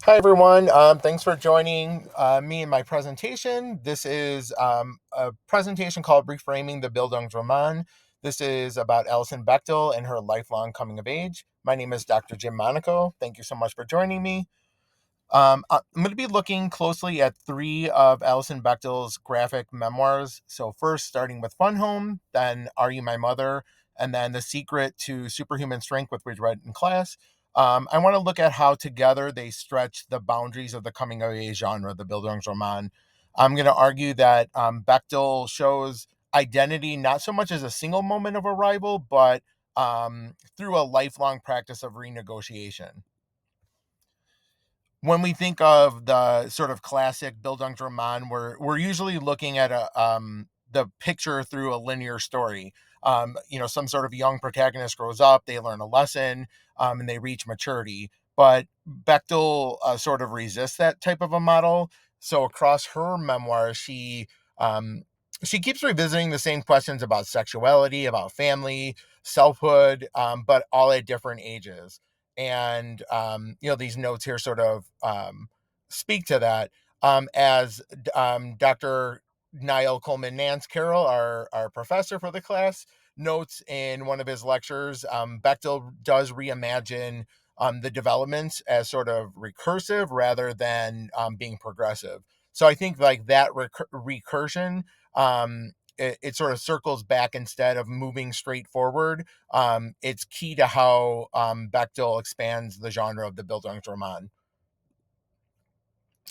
Hi, everyone. Thanks for joining me in my presentation. This is a presentation called Reframing the Bildungsroman. This is about Alison Bechdel and her lifelong coming of age. My name is Dr. Jim Monaco. Thank you so much for joining me. I'm going to be looking closely at three of Alison Bechdel's graphic memoirs. So, first, starting with Fun Home, then Are You My Mother, and then The Secret to Superhuman Strength, which we read in class. I want to look at how together they stretch the boundaries of the coming of age genre, the Bildungsroman. I'm going to argue that Bechdel shows identity not so much as a single moment of arrival, but through a lifelong practice of renegotiation. When we think of the sort of classic Bildungsroman, we're usually looking at the picture through a linear story. Some sort of young protagonist grows up, they learn a lesson, and they reach maturity. But Bechdel sort of resists that type of a model. So across her memoirs, she keeps revisiting the same questions about sexuality, about family, selfhood, but all at different ages. And these notes here sort of speak to that. As Dr. Niall Coleman Nance Carroll, our professor for the class, notes in one of his lectures, Bechdel does reimagine the developments as sort of recursive rather than being progressive. So I think like that recursion, it sort of circles back instead of moving straight forward. It's key to how Bechdel expands the genre of the Bildungsroman.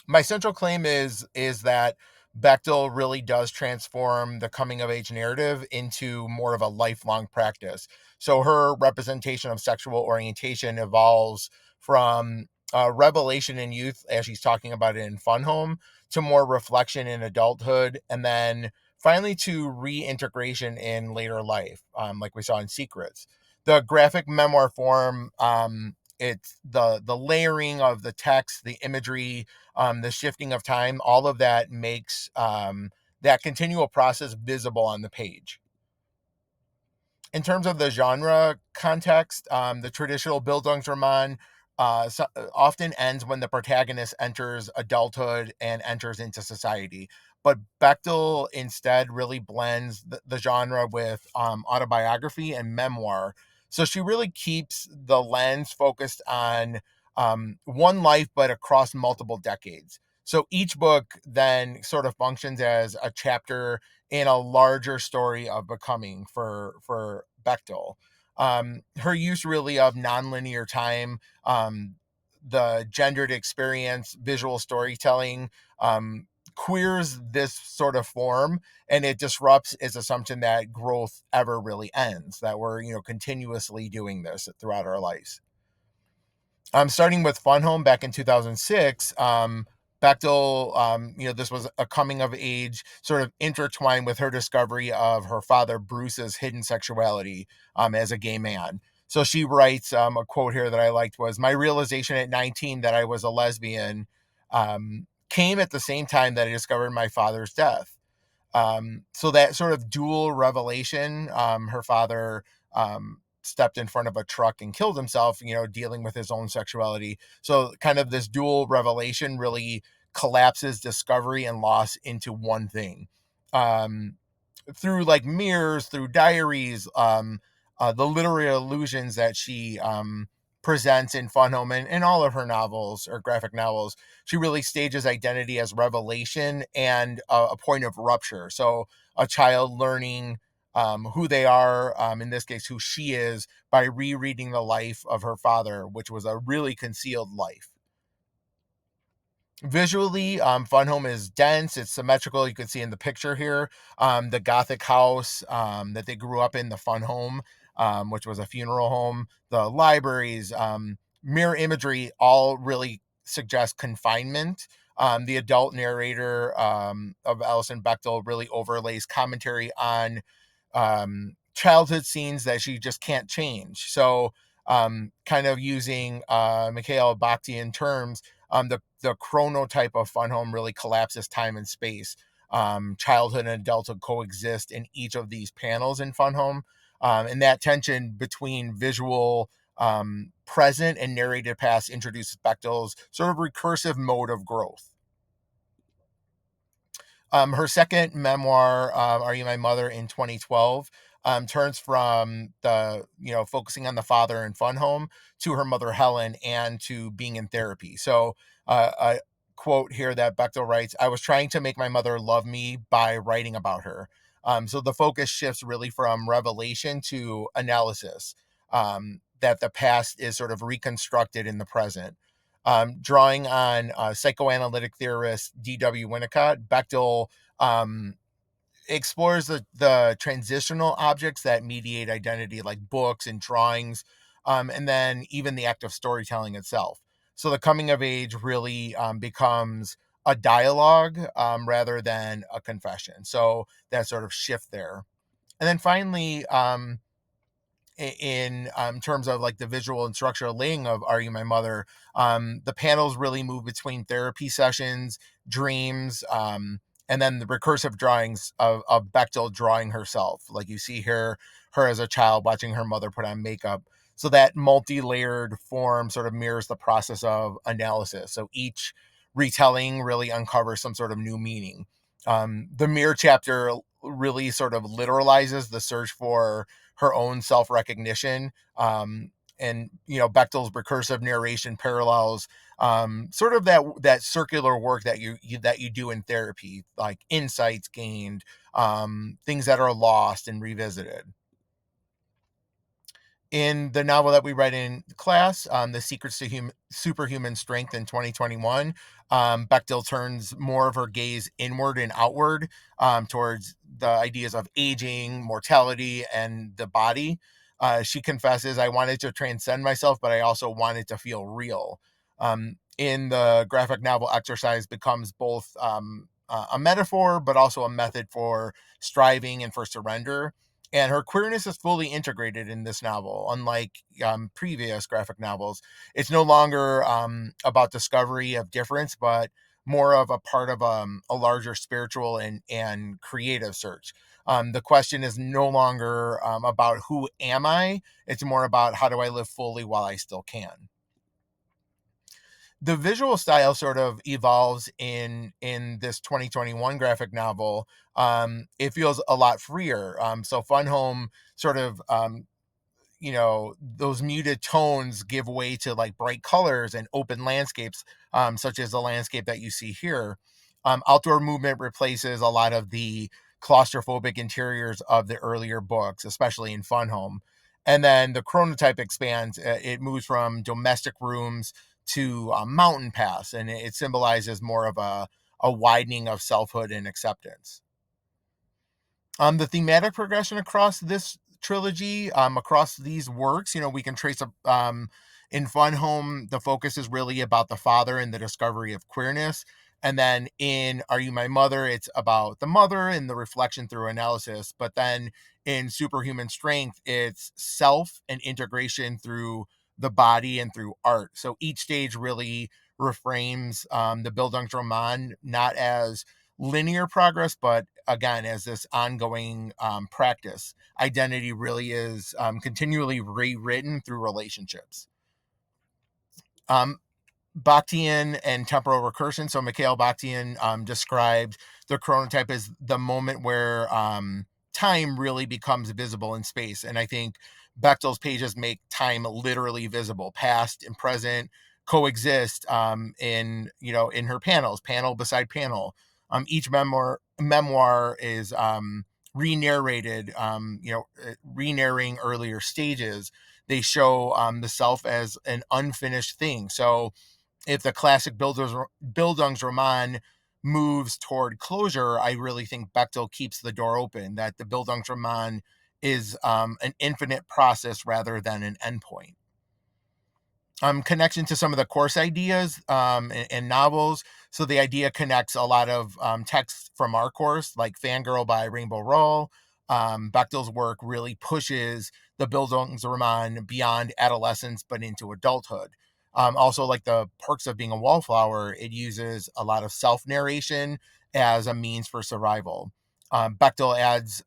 My central claim is that Bechdel really does transform the coming of age narrative into more of a lifelong practice. So her representation of sexual orientation evolves from revelation in youth, as she's talking about it in Fun Home, to more reflection in adulthood, and then finally to reintegration in later life, like we saw in Secrets. The graphic memoir form, it's the layering of the text, the imagery, the shifting of time, all of that makes that continual process visible on the page. In terms of the genre context, the traditional Bildungsroman often ends when the protagonist enters adulthood and enters into society. But Bechdel instead really blends the genre with autobiography and memoir. So she really keeps the lens focused on one life, but across multiple decades. So each book then sort of functions as a chapter in a larger story of becoming for Bechdel. Her use really of nonlinear time, the gendered experience, visual storytelling, queers this sort of form, and it disrupts its assumption that growth ever really ends, that we're continuously doing this throughout our lives. Starting with Fun Home back in 2006, Bechdel, this was a coming of age sort of intertwined with her discovery of her father Bruce's hidden sexuality as a gay man. So she writes a quote here that I liked was, "My realization at 19 that I was a lesbian came at the same time that I discovered my father's death." So that sort of dual revelation, her father stepped in front of a truck and killed himself, dealing with his own sexuality. So kind of this dual revelation really collapses discovery and loss into one thing. Um, Through like mirrors, through diaries, the literary allusions that she presents in Fun Home and all of her novels or graphic novels, she really stages identity as revelation and a point of rupture. So a child learning who they are, in this case, who she is, by rereading the life of her father, which was a really concealed life. Visually, Fun Home is dense, it's symmetrical. You can see in the picture here the Gothic house that they grew up in, the Fun Home, which was a funeral home, the libraries, mirror imagery, all really suggest confinement. The adult narrator of Alison Bechdel really overlays commentary on childhood scenes that she just can't change. So, kind of using Mikhail Bakhtian terms, the chronotype of Fun Home really collapses time and space. Childhood and adulthood coexist in each of these panels in Fun Home, and that tension between visual present and narrated past introduces Bechdel's sort of recursive mode of growth. Her second memoir, Are You My Mother, in 2012, turns from the, focusing on the father in Fun Home to her mother Helen and to being in therapy. So, a quote here that Bechtel writes: "I was trying to make my mother love me by writing about her." So the focus shifts really from revelation to analysis, that the past is sort of reconstructed in the present. Drawing on psychoanalytic theorist D.W. Winnicott, Bechdel um, explores the transitional objects that mediate identity, like books and drawings, and then even the act of storytelling itself. So the coming of age really becomes a dialogue rather than a confession. So that sort of shift there. And then finally, in terms of like the visual and structural laying of Are You My Mother, the panels really move between therapy sessions, dreams, and then the recursive drawings of Bechdel drawing herself. Like you see here, her as a child watching her mother put on makeup. So that multi-layered form sort of mirrors the process of analysis. So each retelling really uncovers some sort of new meaning. The mirror chapter really sort of literalizes the search for her own self-recognition. And Bechdel's recursive narration parallels sort of that circular work that you do in therapy, like insights gained, things that are lost and revisited. In the novel that we read in class, The Secrets to Superhuman Strength, in 2021, Bechdel turns more of her gaze inward and outward, towards the ideas of aging, mortality, and the body. She confesses, "I wanted to transcend myself, but I also wanted to feel real." In the graphic novel, exercise becomes both a metaphor, but also a method for striving and for surrender. And her queerness is fully integrated in this novel, unlike previous graphic novels. It's no longer about discovery of difference, but more of a part of a larger spiritual and creative search. The question is no longer about who am I, it's more about how do I live fully while I still can. The visual style sort of evolves in this 2021 graphic novel. It feels a lot freer. So Fun Home sort of those muted tones give way to like bright colors and open landscapes, such as the landscape that you see here. Outdoor movement replaces a lot of the claustrophobic interiors of the earlier books, especially in Fun Home. And then the chronotype expands. It moves from domestic rooms to mountain paths, and it symbolizes more of a widening of selfhood and acceptance. The thematic progression across this trilogy, across these works, we can trace in Fun Home, the focus is really about the father and the discovery of queerness. And then in Are You My Mother, it's about the mother and the reflection through analysis. But then in Superhuman Strength, it's self and integration through the body and through art. So each stage really reframes the Bildungsroman not as linear progress, but again, as this ongoing practice. Identity really is continually rewritten through relationships. Um, Bakhtian and temporal recursion. So Mikhail Bakhtian described the chronotype as the moment where time really becomes visible in space. And I think Bechdel's pages make time literally visible. Past and present coexist in her panels, panel beside panel. Each memoir is re-narrated, re-narrating earlier stages. They show the self as an unfinished thing. So if the classic Bildungsroman moves toward closure, I really think Bechdel keeps the door open, that the Bildungsroman is an infinite process rather than an endpoint. Connection to some of the course ideas and novels. So the idea connects a lot of texts from our course, like Fangirl by Rainbow Rowell. Bechdel's work really pushes the Bildungsroman beyond adolescence, but into adulthood. Also, like the Perks of Being a Wallflower, it uses a lot of self-narration as a means for survival. Bechdel adds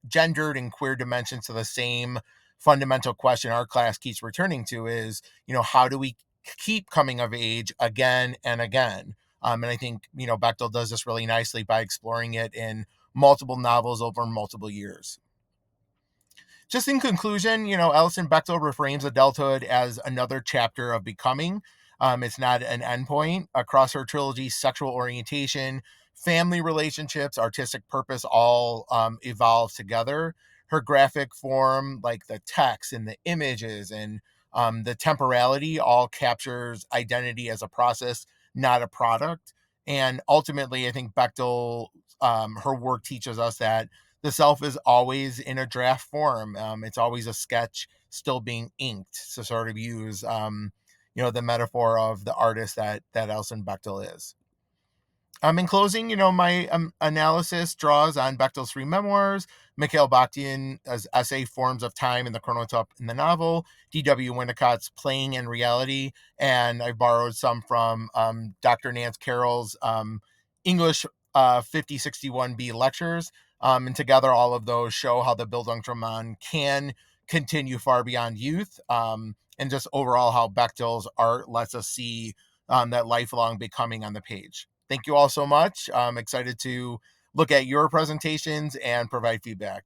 gendered and queer dimensions to the same fundamental question our class keeps returning to is, how do we keep coming of age again and again? And I think, Bechdel does this really nicely by exploring it in multiple novels over multiple years. Just in conclusion, Alison Bechdel reframes adulthood as another chapter of becoming. It's not an endpoint. Across her trilogy, sexual orientation, family relationships, artistic purpose all evolve together. Her graphic form, like the text and the images and the temporality, all captures identity as a process, not a product. And ultimately, I think Bechdel, her work teaches us that the self is always in a draft form. It's always a sketch still being inked, to sort of use, the metaphor of the artist that Alison Bechdel is. In closing, my analysis draws on Bechdel's three memoirs, Mikhail Bakhtin's essay Forms of Time and the Chronotype in the novel, D.W. Winnicott's Playing in Reality, and I borrowed some from Dr. Nance Carroll's English 5061B lectures. And together, all of those show how the Bildungsroman can continue far beyond youth, and just overall how Bechdel's art lets us see that lifelong becoming on the page. Thank you all so much. I'm excited to look at your presentations and provide feedback.